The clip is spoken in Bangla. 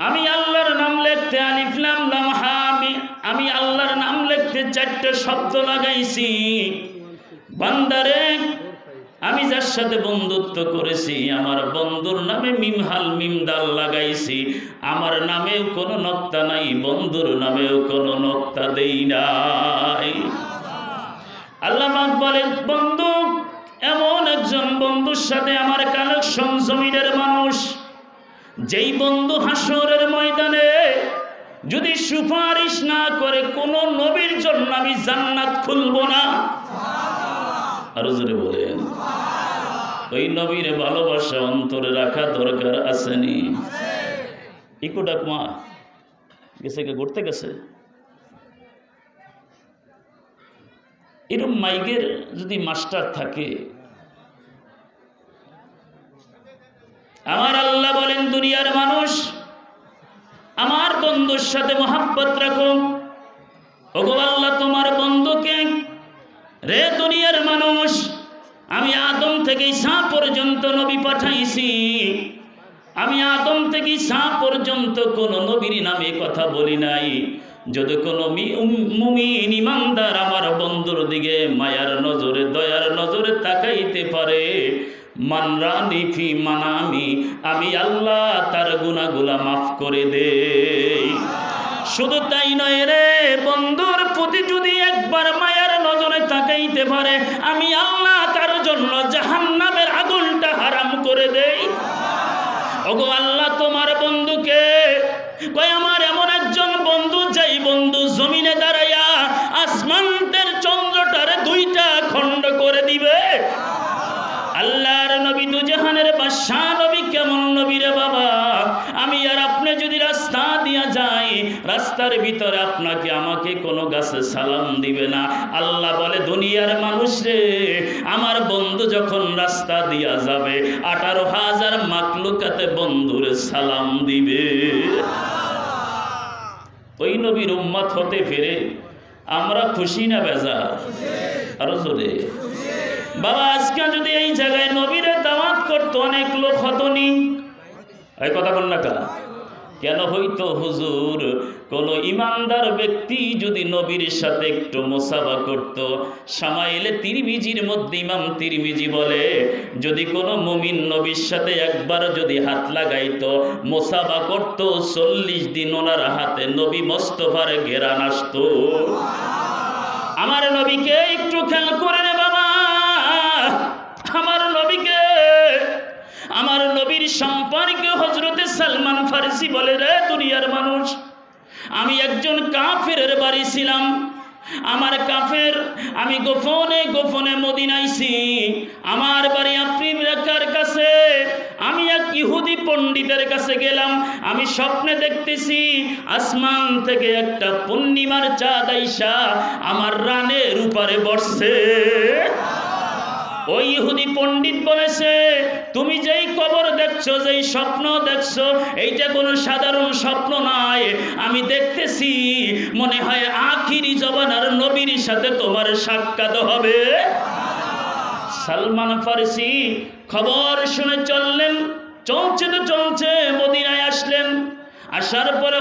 আমি আল্লাহর নাম লিখতে আলিফ লাম লাম হা আমি আল্লাহর নাম লিখতে 4টা শব্দ লাগাইছি। বান্দারে, আমি যার সাথে বন্ধুত্ব করেছি আমার বন্ধুর নামে মিম হাল মিম দাল লাগাইছি। আমার নামেও কোনো নক্তা নাই, বন্ধুর নামেও কোনো নক্তা দেই নাই। আল্লাহ পাক বলেন, বন্ধু এমন একজন বন্ধুর সাথে আমার কানেকশন জমিনের মানুষ, যেই বন্ধু হাসরের ময়দানে যদি সুপারিশ না করে কোন নবীর জন্য আমি জান্নাত খুলব না। আরো জোরে বলেন, ওই নবীর ভালোবাসা অন্তরে রাখা দরকার আসেনি? ইকো ডাকমা গেছে, ঘুরতে গেছে। এরকম মাইকের যদি মাস্টার থাকে, আমার আল্লাহ বলেন, দুনিয়ার মানুষ আমার বন্ধুর সাথে মহাব্বত রাখো। ওগো আল্লাহ, তোমার বন্ধুকে রে দুনিয়ার মানুষ, আমি আদম থেকে ঈসা পর্যন্ত নবী পাঠাইছি। আমি আদম থেকে ঈসা পর্যন্ত কোন নবীর নামে কথা বলি নাই। যদি কোনো মুমিন ইমানদার আমার বন্ধুর দিকে মায়ার নজরে দয়ার নজরে তাকাইতে পারে, মানরানি ফি মানামি, আমি আল্লাহ তার গুনাহগুলো মাফ করে দেই। শুধু তাই নয় রে, বন্ধুর প্রতি যদি একবার মায়ার নজরে তাকাইতে পারে, আমি আল্লাহ তার জন্য জাহান্নামের আগুনটা হারাম করে দেই। ওগো আল্লাহ, তোমার বন্ধুকে কই আমার এমন একজন বন্ধু, যেই বন্ধু জমিনে দাঁড়াইয়া আসমানের চন্দ্রটারে 2টা খণ্ড করে দিবে। আল্লাহর নবী দুজাহানের বাদশা নবী কেমন নবী রে বাবা! আমি আর আপনি যদি রাস্তা দিয়া যাই, রাস্তার ভিতরে আপনাকে আমাকে কোনো গাছে সালাম দিবে না। আল্লাহ বলে, দুনিয়ার মানুষ রে, আমার বন্ধু যখন রাস্তা দিয়া যাবে 18,000 মাখলুকাতে বন্ধুরে সালাম দিবে। ওই নবীর উম্মত হতে ফিরে আমরা খুশি না বেজার? আরো জোরে বাবা! আজকে যদি এই জায়গায় নবীরে দাওয়াত করতো, অনেক লোক হতো নি? এই কথা বল না কা? কেন হইতো হুজুর? কোন ইমানদার ব্যক্তি যদি নবীর সাথে একটু মুসাফা করত, সামাইলে তিরমিজির মধ্যে ইমাম তিরমিজি বলে, যদি কোন মুমিন নবীর সাথে একবার যদি হাত লাগাইতো, মুসাফা করত, 40 দিন ওনার হাতে নবী মোস্তফার ঘেরান আসতো। আমার নবীকে একটু খেয়াল করে রে বাবা! আমার নবীকে, আমার নবীর সম্পর্কে হযরতে সালমান ফারসি বলে, রে দুনিয়ার মানুষ, আমি একজন কাফেরের বাড়ি ছিলাম। আমার কাফের, আমি গোপনে গোপনে মদিনাইছি। আমার বাড়ি আফ্রিকার কাছে। আমি এক ইহুদি পণ্ডিতের কাছে গেলাম। আমি স্বপ্নে দেখতেছি আসমান থেকে একটা পূর্ণিমার চাঁদ আইসা আমার রানের উপরে বসছে। ওই ইহুদি পণ্ডিত বলেছে, তুমি যেই কবর দেখছো, যেই স্বপ্ন দেখছো, এইটা কোনো সাধারণ স্বপ্ন নয়। আমি দেখতেছি মনে হয় আখিরি জমানার নবীর সাথে তোমার সাক্ষাৎ হবে। সালমান ফারসি খবর শুনে চললেন, চলছে তো চলছে, মদিনায় আসলেন। আসার পরে